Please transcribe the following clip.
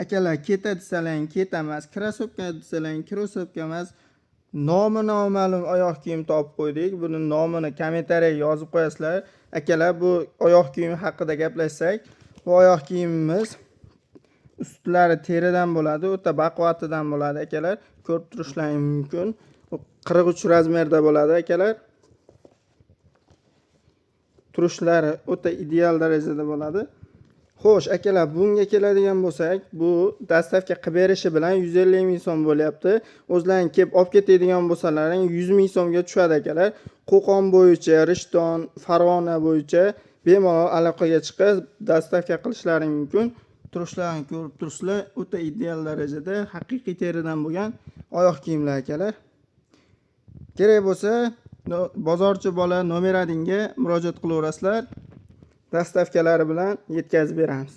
Akalar keta desalang keta emas, krossovka desalang krossovka emas. Nomi noma'lum oyoq kiyim topib qo'ydik. Buni nomini kommentariyga yozib qo'yasizlar. Akalar, bu oyoq kiyim haqida gaplashsak, bu oyoq kiyimimiz ustlari teridan bo'ladi, o'ta baquvvatidan bo'ladi akalar. Ko'rib turishlaringiz mumkin. 43 razmerda bo'ladi akalar. Turishlari o'ta ideal darajada bo'ladi. Xo'sh, akalar, bunga keladigan bo'lsak, bu dastavka qilib berishi bilan 150 ming so'm bo'lyapti. O'zlaring kelib olib ketadigan bo'lsalaring 100 ming so'mga tushadi akalar. Qo'qon bo'yicha, Rishton, Farg'ona bo'yicha bemalol aloqaga chiqib dastavka qilishlaring mumkin. Turishlarini ko'rib turibsizlar, o'ta ideal darajada haqiqiy teridan bo'lgan oyoq kiyimlar akalar. Kerak bo'lsa, bozorchi bola nomeradinga murojaat qilaverasizlar. Dastavkalari bilan yetkazib beramiz.